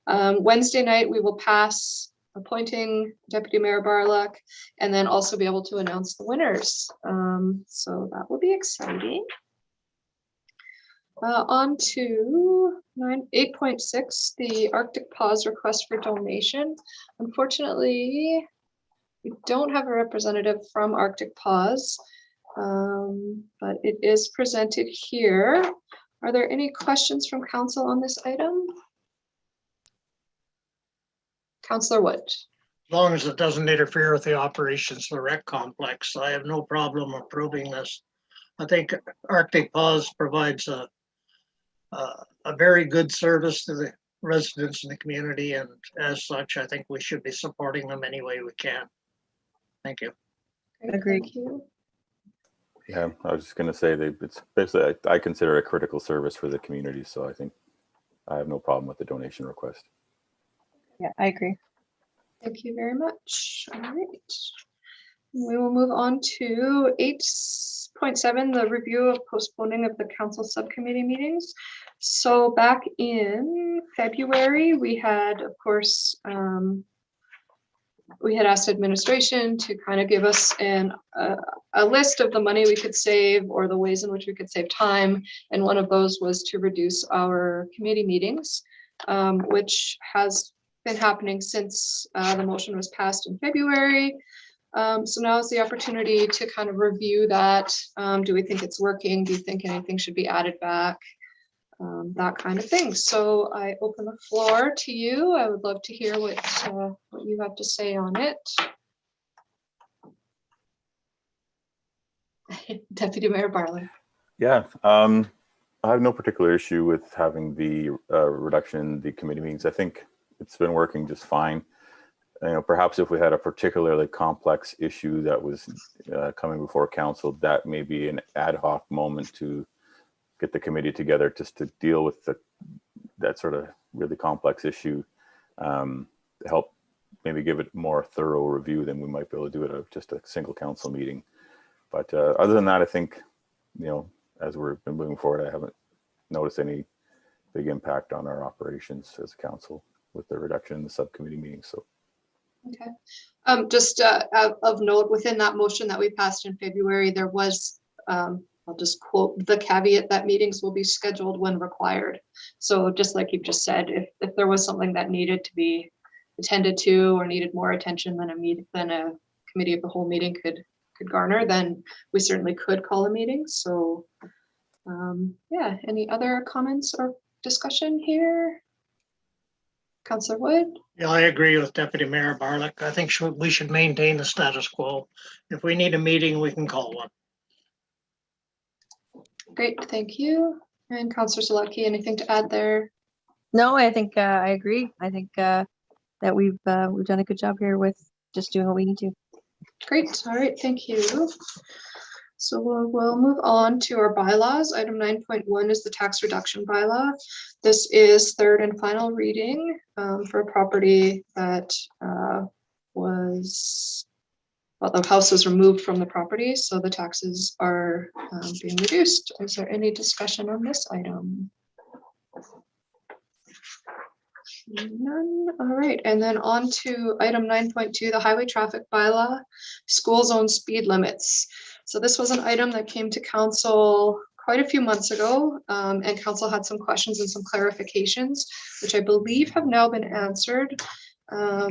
[SPEAKER 1] Wednesday night, we will pass appointing Deputy Mayor Barlick and then also be able to announce the winners. So that will be exciting. On to 8.6, the Arctic Pause request for donation. Unfortunately, We don't have a representative from Arctic Paws, but it is presented here. Are there any questions from council on this item? Councillor Wood.
[SPEAKER 2] As long as it doesn't interfere with the operations of the rec complex, I have no problem approving this. I think Arctic Paws provides a very good service to the residents in the community, and as such, I think we should be supporting them any way we can. Thank you.
[SPEAKER 6] Agreed.
[SPEAKER 1] Thank you.
[SPEAKER 3] Yeah, I was just going to say it's basically, I consider it a critical service for the community. So I think I have no problem with the donation request.
[SPEAKER 6] Yeah, I agree.
[SPEAKER 1] Thank you very much. All right. We will move on to 8.7, the review of postponing of the council subcommittee meetings. So back in February, we had, of course, we had asked administration to kind of give us a list of the money we could save or the ways in which we could save time. And one of those was to reduce our committee meetings, which has been happening since the motion was passed in February. So now is the opportunity to kind of review that. Do we think it's working? Do you think anything should be added back? That kind of thing. So I open the floor to you. I would love to hear what you have to say on it. Deputy Mayor Bartlett.
[SPEAKER 3] Yeah, I have no particular issue with having the reduction in the committee meetings. I think it's been working just fine. You know, perhaps if we had a particularly complex issue that was coming before council, that may be an ad hoc moment to get the committee together just to deal with that sort of really complex issue, to help maybe give it more thorough review than we might be able to do at just a single council meeting. But other than that, I think, you know, as we've been moving forward, I haven't noticed any big impact on our operations as a council with the reduction in the subcommittee meetings. So.
[SPEAKER 1] Okay. Just of note, within that motion that we passed in February, there was, I'll just quote the caveat that meetings will be scheduled when required. So just like you've just said, if there was something that needed to be attended to or needed more attention than a committee of the whole meeting could garner, then we certainly could call a meeting. So yeah, any other comments or discussion here? Councillor Wood?
[SPEAKER 2] Yeah, I agree with Deputy Mayor Barlick. I think we should maintain the status quo. If we need a meeting, we can call one.
[SPEAKER 1] Great, thank you. And Councillor Zalewski, anything to add there?
[SPEAKER 6] No, I think I agree. I think that we've done a good job here with just doing what we need to.
[SPEAKER 1] Great, all right, thank you. So we'll move on to our bylaws. Item 9.1 is the tax reduction bylaw. This is third and final reading for a property that the house was removed from the property, so the taxes are being reduced. Is there any discussion on this item? None. All right, and then on to item 9.2, the highway traffic bylaw, school zone speed limits. So this was an item that came to council quite a few months ago, and council had some questions and some clarifications, which I believe have now been answered. I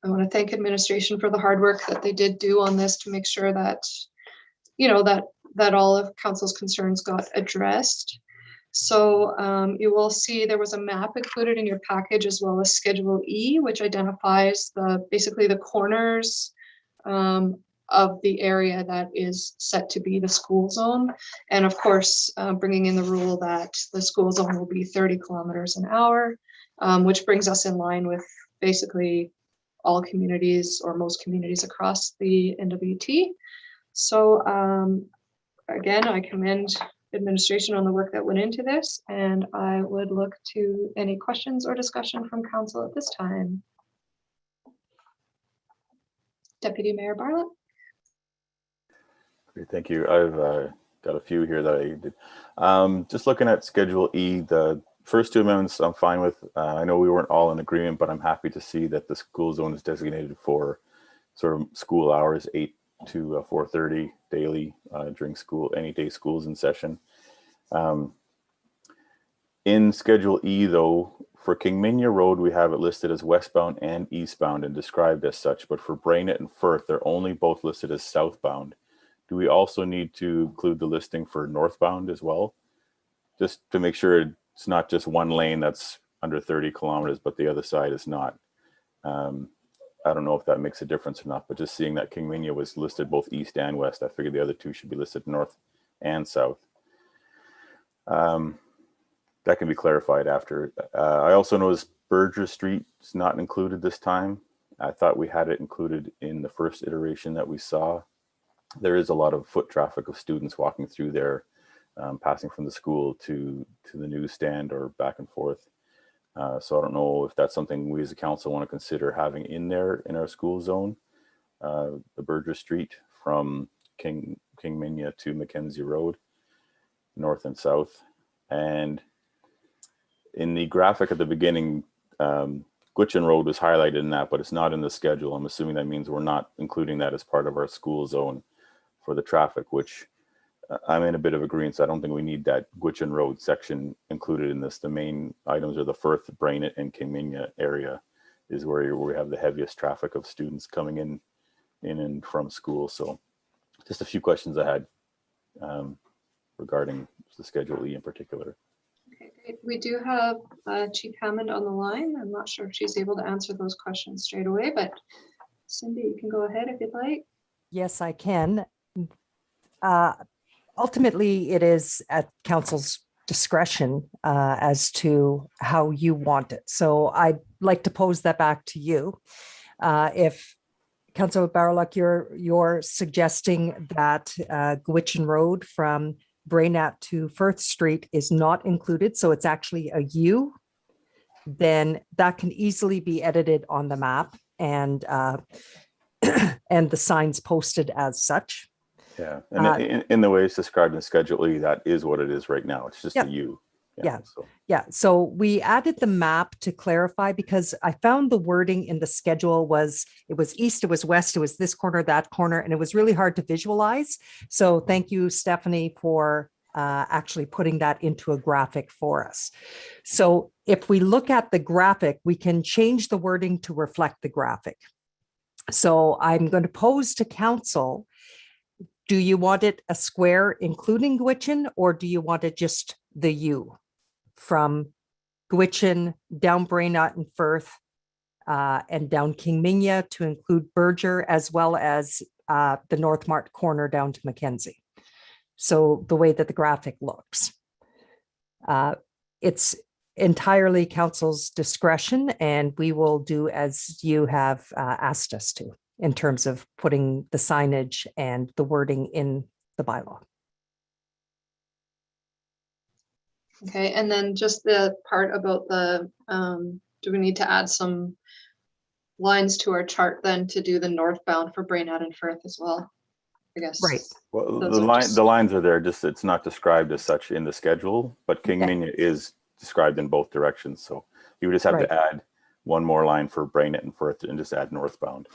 [SPEAKER 1] want to thank administration for the hard work that they did do on this to make sure that, you know, that all of council's concerns got addressed. So you will see there was a map included in your package, as well as Schedule E, which identifies basically the corners of the area that is set to be the school zone. And of course, bringing in the rule that the school zone will be 30 kilometers an hour, which brings us in line with basically all communities or most communities across the NWT. So again, I commend administration on the work that went into this, and I would look to any questions or discussion from council at this time. Deputy Mayor Bartlett.
[SPEAKER 3] Great, thank you. I've got a few here that I did. Just looking at Schedule E, the first two amendments I'm fine with. I know we weren't all in agreement, but I'm happy to see that the school zone is designated for sort of school hours, 8 to 4:30 daily during school, any day school's in session. In Schedule E, though, For Kingminya Road, we have it listed as westbound and eastbound and described as such, but for Brainett and Firth, they're only both listed as southbound. Do we also need to include the listing for northbound as well? Just to make sure it's not just one lane that's under 30 kilometers, but the other side is not. I don't know if that makes a difference or not, but just seeing that Kingminya was listed both east and west, I figured the other two should be listed north and south. That can be clarified after. I also noticed Berger Street is not included this time. I thought we had it included in the first iteration that we saw. There is a lot of foot traffic of students walking through there, passing from the school to the newsstand or back and forth. So I don't know if that's something we as a council want to consider having in there in our school zone. The Berger Street from Kingminya to Mackenzie Road, north and south. And in the graphic at the beginning, Gwitchin Road was highlighted in that, but it's not in the schedule. I'm assuming that means we're not including that as part of our school zone for the traffic, which I'm in a bit of agreement. I don't think we need that Gwitchin Road section included in this. The main items are the Firth, Brainett, and Kingminya area is where we have the heaviest traffic of students coming in and from school. So just a few questions I had regarding the Schedule E in particular.
[SPEAKER 1] Okay, great. We do have Chief Hammond on the line. I'm not sure if she's able to answer those questions straight away, but Cindy, you can go ahead if you'd like.
[SPEAKER 8] Yes, I can. Ultimately, it is at council's discretion as to how you want it. So I'd like to pose that back to you. If Councilor Barlock, you're suggesting that Gwitchin Road from Brainett to Firth Street is not included, so it's actually a U, then that can easily be edited on the map and and the signs posted as such.
[SPEAKER 3] Yeah, and in the way it's described in Schedule E, that is what it is right now. It's just
[SPEAKER 8] Yeah.
[SPEAKER 3] a U.
[SPEAKER 8] Yeah.
[SPEAKER 3] So.
[SPEAKER 8] Yeah, so we added the map to clarify because I found the wording in the schedule it was east, it was west, it was this corner, that corner, and it was really hard to visualize. So thank you, Stephanie, for actually putting that into a graphic for us. So if we look at the graphic, we can change the wording to reflect the graphic. So I'm going to pose to council, do you want it a square including Gwitchin, or do you want it just the U from Gwitchin down Brainott and Firth and down Kingminya to include Berger, as well as the North Mart corner down to Mackenzie? So the way that the graphic looks. It's entirely council's discretion, and we will do as you have asked us to in terms of putting the signage and the wording in the bylaw.
[SPEAKER 1] Okay, and then just the part about the, do we need to add some lines to our chart then to do the northbound for Brainett and Firth as well? I guess.
[SPEAKER 8] Right.
[SPEAKER 3] Well,
[SPEAKER 1] Those are just-
[SPEAKER 3] the lines are there, just it's not described as such in the schedule, but Kingminya is described in both directions. So you would just have
[SPEAKER 8] Right.
[SPEAKER 3] to add one more line for Brainett and Firth and just add northbound.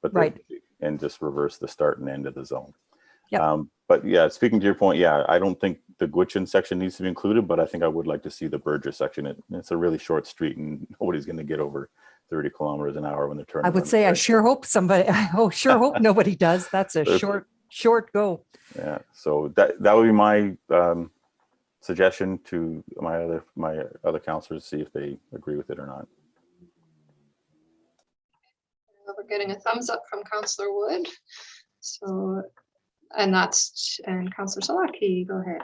[SPEAKER 3] But
[SPEAKER 8] Right.
[SPEAKER 3] And just reverse the start and end of the zone.
[SPEAKER 8] Yep.
[SPEAKER 3] But yeah, speaking to your point, yeah, I don't think the Gwitchin section needs to be included, but I think I would like to see the Berger section. It's a really short street and nobody's going to get over 30 kilometers an hour when they're turning.
[SPEAKER 8] I would say I sure hope nobody does. That's a short go.
[SPEAKER 3] Yeah, so that would be my suggestion to my other councilors, see if they agree with it or not.
[SPEAKER 1] We're getting a thumbs up from Councillor Wood. So, and Councillor Salaki, go ahead.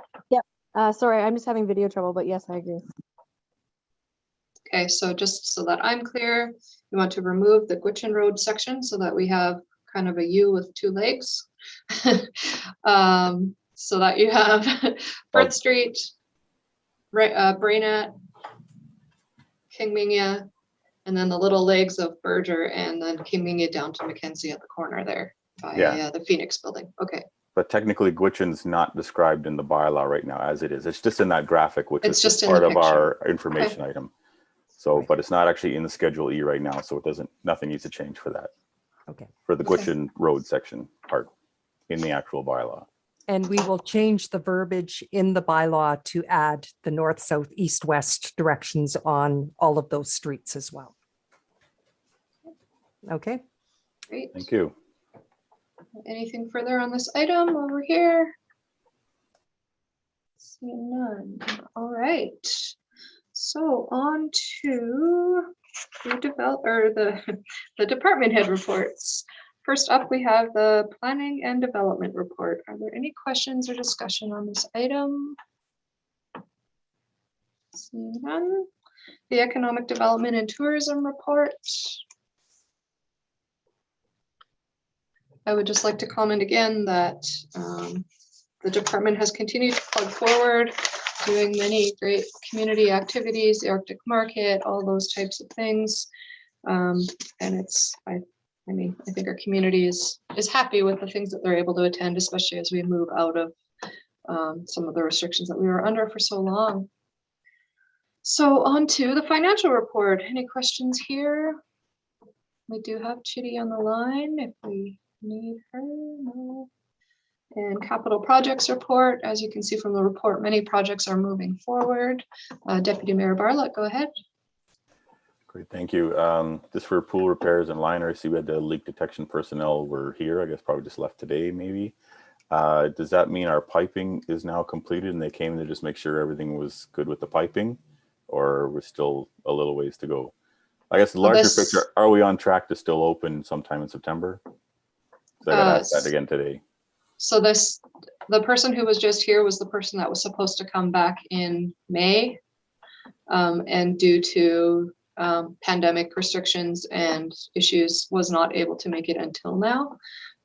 [SPEAKER 9] Sorry, I'm just having video trouble, but yes, I agree.
[SPEAKER 1] Okay, so just so that I'm clear, you want to remove the Gwitchin Road section so that we have kind of a U with two legs. So that you have Firth Street, Brainett, Kingminya, and then the little legs of Berger, and then Kingminya down to Mackenzie at the corner there by the Phoenix building. Okay.
[SPEAKER 3] But technically Gwitchin's not described in the bylaw right now as it is. It's just in that graphic, which
[SPEAKER 1] It's
[SPEAKER 3] is
[SPEAKER 1] just in
[SPEAKER 3] part
[SPEAKER 1] the
[SPEAKER 3] of our information
[SPEAKER 1] Okay.
[SPEAKER 3] item. So,
[SPEAKER 8] Right.
[SPEAKER 3] but it's not actually in the Schedule E right now, so nothing needs to change for that.
[SPEAKER 8] Okay.
[SPEAKER 3] For the
[SPEAKER 1] Okay.
[SPEAKER 3] Gwitchin Road section part in the actual bylaw.
[SPEAKER 8] And we will change the verbiage in the bylaw to add the north, south, east, west directions on all of those streets as well. Okay.
[SPEAKER 1] Great.
[SPEAKER 3] Thank you.
[SPEAKER 1] Anything further on this item while we're here? Seeing none. All right. So on to the department head reports. First up, we have the planning and development report. Are there any questions or discussion on this item? Seeing none. The economic development and tourism report. I would just like to comment again that the department has continued to plug forward, doing many great community activities, the Arctic Market, all those types of things. And it's, I think our community is happy with the things that they're able to attend, especially as we move out of some of the restrictions that we were under for so long. So on to the financial report. Any questions here? We do have Chitty on the line if we need her. No. And capital projects report. As you can see from the report, many projects are moving forward. Deputy Mayor Bartlett, go ahead.
[SPEAKER 3] Great, thank you. Just for pool repairs and liners, see we had the leak detection personnel were here, I guess probably just left today maybe. Does that mean our piping is now completed and they came to just make sure everything was good with the piping, or we're still a little ways to go? I guess the larger picture, are we on track to still open sometime in September? So I got asked that again today.
[SPEAKER 1] So the person who was just here was the person that was supposed to come back in May. And due to pandemic restrictions and issues was not able to make it until now.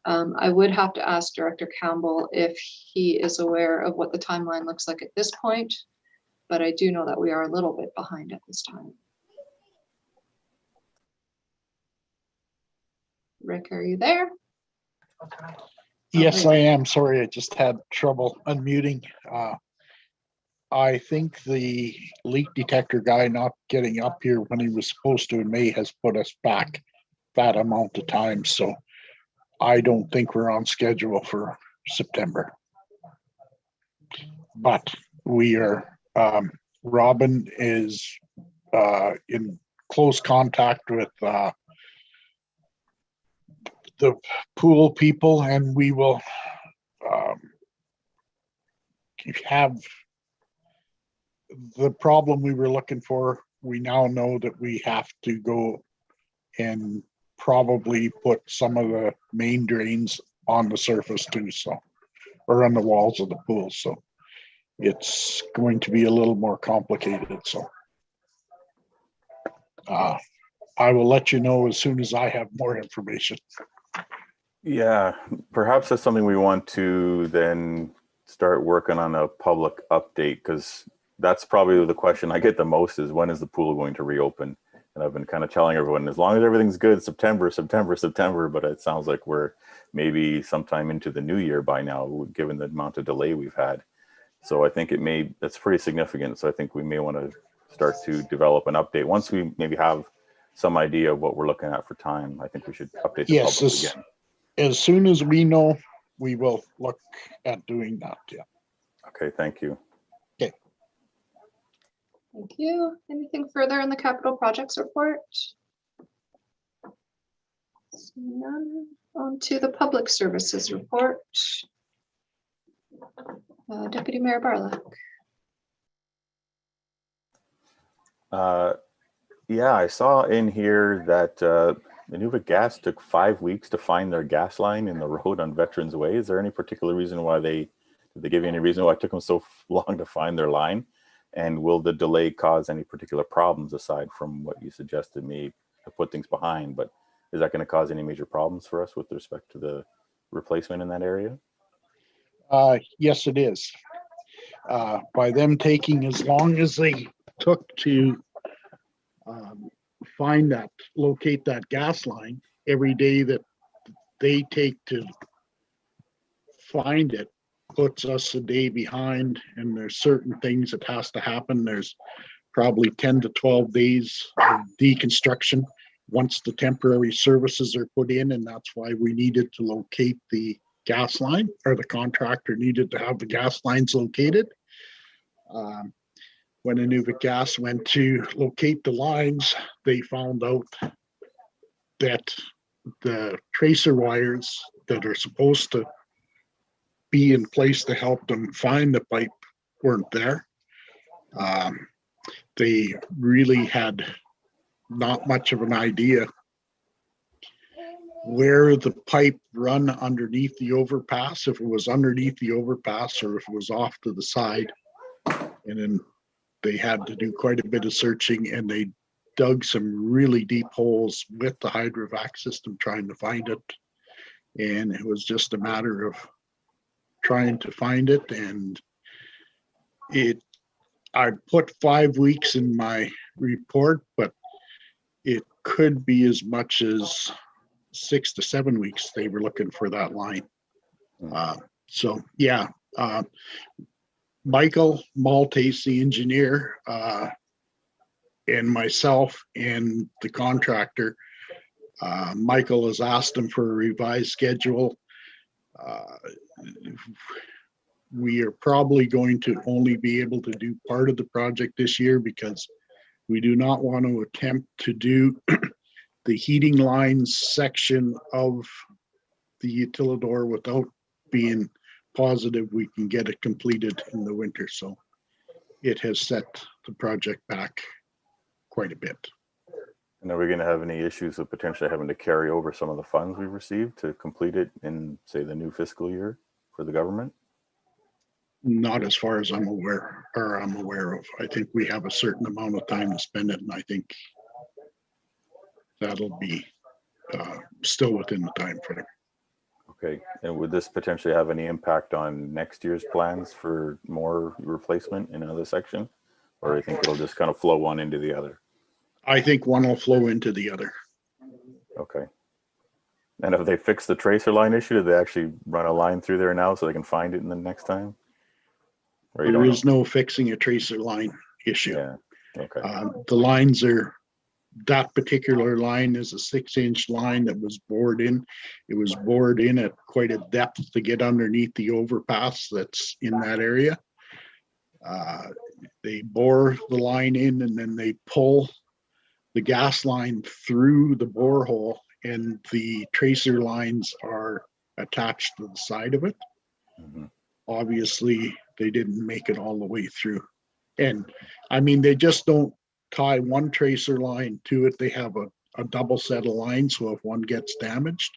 [SPEAKER 1] I would have to ask Director Campbell if he is aware of what the timeline looks like at this point, but I do know that we are a little bit behind at this time. Rick, are you there?
[SPEAKER 10] Yes, I am. Sorry, I just had trouble unmuting. I think the leak detector guy not getting up here when he was supposed to in May has put us back that amount of time. So I don't think we're on schedule for September. But we are, Robin is in close contact with the pool people, and we will have the problem we were looking for. We now know that we have to go and probably put some of the main drains on the surface too, so, or on the walls of the pool. So it's going to be a little more complicated. So I will let you know as soon as I have more information.
[SPEAKER 3] Yeah, perhaps that's something we want to then start working on a public update, because that's probably the question I get the most is, when is the pool going to reopen? And I've been kind of telling everyone, as long as everything's good, September, but it sounds like we're maybe sometime into the new year by now, given the amount of delay we've had. So I think that's pretty significant. So I think we may want to start to develop an update. Once we maybe have some idea of what we're looking at for time, I think we should update the public again.
[SPEAKER 10] As soon as we know, we will look at doing that. Yeah.
[SPEAKER 3] Okay, thank you.
[SPEAKER 10] Okay.
[SPEAKER 1] Thank you. Anything further on the capital projects report? None. On to the public services report. Deputy Mayor Bartlett.
[SPEAKER 3] Yeah, I saw in here that Inuvik Gas took 5 weeks to find their gas line in the road on Veterans Way. Is there any particular reason why did they give you any reason why it took them so long to find their line? And will the delay cause any particular problems aside from what you suggested me to put things behind? But is that going to cause any major problems for us with respect to the replacement in that area?
[SPEAKER 10] Yes, it is. By them taking as long as they took to locate that gas line, every day that they take to find it puts us a day behind, and there's certain things that has to happen. There's probably 10 to 12 days of deconstruction once the temporary services are put in, and that's why we needed to locate the gas line, or the contractor needed to have the gas lines located. When Inuvik Gas went to locate the lines, they found out that the tracer wires that are supposed to be in place to help them find the pipe weren't there. They really had not much of an idea where the pipe run underneath the overpass, if it was underneath the overpass or if it was off to the side. And then they had to do quite a bit of searching, and they dug some really deep holes with the hydrovac system trying to find it. And it was just a matter of trying to find it. And I put 5 weeks in my report, but it could be as much as 6 to 7 weeks they were looking for that line. So yeah, Michael Maltese, the engineer, and myself and the contractor, Michael has asked him for a revised schedule. We are probably going to only be able to do part of the project this year because we do not want to attempt to do the heating lines section of the utilidor without being positive we can get it completed in the winter. So it has set the project back quite a bit.
[SPEAKER 3] And are we going to have any issues with potentially having to carry over some of the funds we've received to complete it in, say, the new fiscal year for the government?
[SPEAKER 10] Not as far as I'm aware of. I think we have a certain amount of time to spend it, and I think that'll be still within the time frame.
[SPEAKER 3] Okay, and would this potentially have any impact on next year's plans for more replacement in another section? Or do you think it'll just kind of flow one into the other?
[SPEAKER 10] I think one will flow into the other.
[SPEAKER 3] Okay. And have they fixed the tracer line issue? Did they actually run a line through there now so they can find it in the next time? Or you
[SPEAKER 10] There
[SPEAKER 3] don't
[SPEAKER 10] is no fixing a tracer line issue.
[SPEAKER 3] Yeah, okay.
[SPEAKER 10] The lines are, that particular line is a 6-inch line that was bored in. It was bored in at quite a depth to get underneath the overpass that's in that area. They bore the line in and then they pull the gas line through the borehole, and the tracer lines are attached to the side of it. Obviously, they didn't make it all the way through. And I mean, they just don't tie one tracer line to it. They have a double set of lines, so if one gets damaged,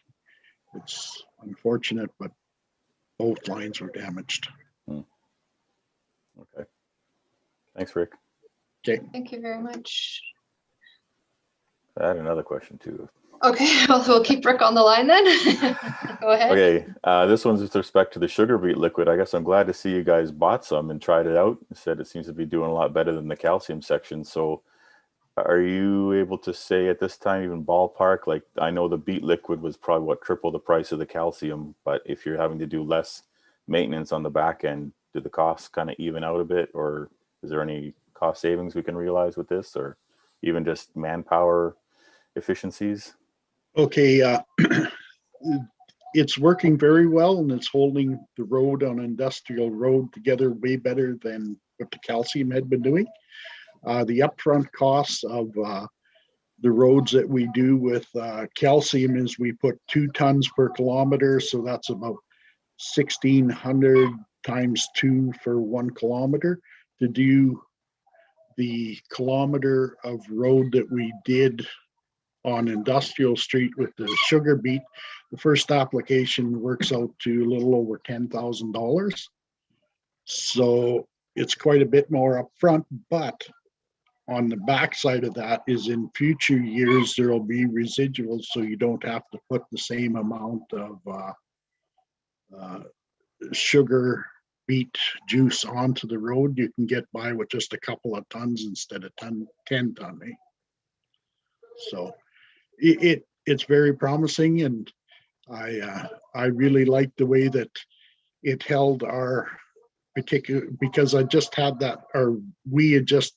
[SPEAKER 10] it's unfortunate, but both lines were damaged.
[SPEAKER 3] Okay. Thanks, Rick.
[SPEAKER 10] Okay.
[SPEAKER 1] Thank you very much.
[SPEAKER 3] I had another question too.
[SPEAKER 1] Okay, well, we'll keep Rick on the line then. Go ahead.
[SPEAKER 3] Okay, this one's with respect to the sugar beet liquid. I guess I'm glad to see you guys bought some and tried it out. You said it seems to be doing a lot better than the calcium section. So are you able to say at this time, even ballpark, like I know the beet liquid was probably what, triple the price of the calcium, but if you're having to do less maintenance on the back end, do the costs kind of even out a bit, or is there any cost savings we can realize with this, or even just manpower efficiencies?
[SPEAKER 10] Okay, it's working very well, and it's holding the road on Industrial Road together way better than what the calcium had been doing. The upfront costs of the roads that we do with calcium is we put 2 tons per kilometer, so that's about 1,600 times 2 for 1 kilometer. To do the kilometer of road that we did on Industrial Street with the sugar beet, the first application works out to a little over $10,000. So it's quite a bit more upfront, but on the backside of that is in future years, there'll be residuals, so you don't have to put the same amount of sugar beet juice onto the road. You can get by with just a couple of tons instead of 10 ton. So it's very promising, and I really like the way that it held our particular, because I just had that, or we had just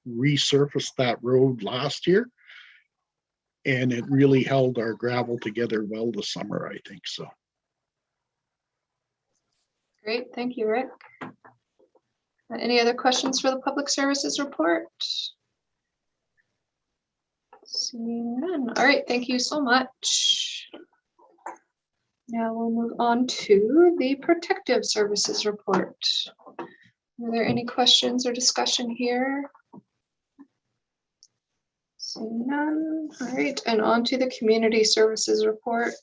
[SPEAKER 10] resurfaced that road last year, and it really held our gravel together well this summer, I think so.
[SPEAKER 1] Great, thank you, Rick. Any other questions for the public services report? Seeing none. All right, thank you so much. Now we'll move on to the protective services report. Are there any questions or discussion here? Seeing none. All right, and on to the community services report.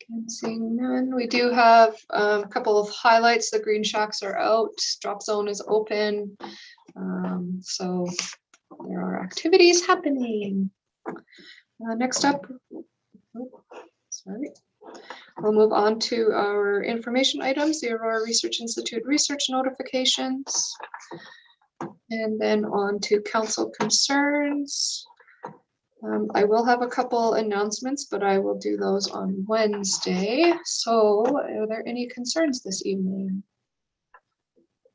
[SPEAKER 1] Again, seeing none. We do have a couple of highlights. The green shacks are out. Drop zone is open. So there are activities happening. Next up, sorry. We'll move on to our information items, the Aurora Research Institute research notifications. And then on to council concerns. I will have a couple announcements, but I will do those on Wednesday. So are there any concerns this evening?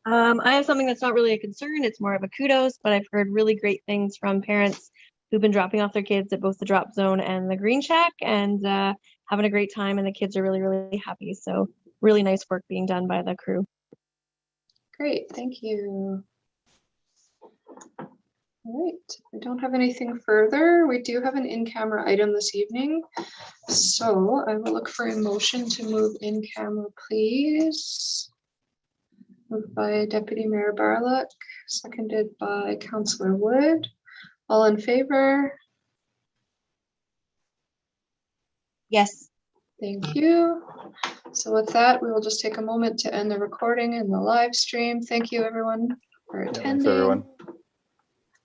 [SPEAKER 6] I have something that's not really a concern. It's more of a kudos, but I've heard really great things from parents who've been dropping off their kids at both the drop zone and the green shack and having a great time. And the kids are really, really happy. So really nice work being done by the crew.
[SPEAKER 1] Great, thank you. All right, I don't have anything further. We do have an in-camera item this evening. So I will look for a motion to move in camera, please. Moved by Deputy Mayor Barlock, seconded by Councillor Wood. All in favor?
[SPEAKER 6] Yes.
[SPEAKER 1] Thank you. So with that, we will just take a moment to end the recording and the live stream. Thank you, everyone, for attending.
[SPEAKER 3] Thanks, everyone.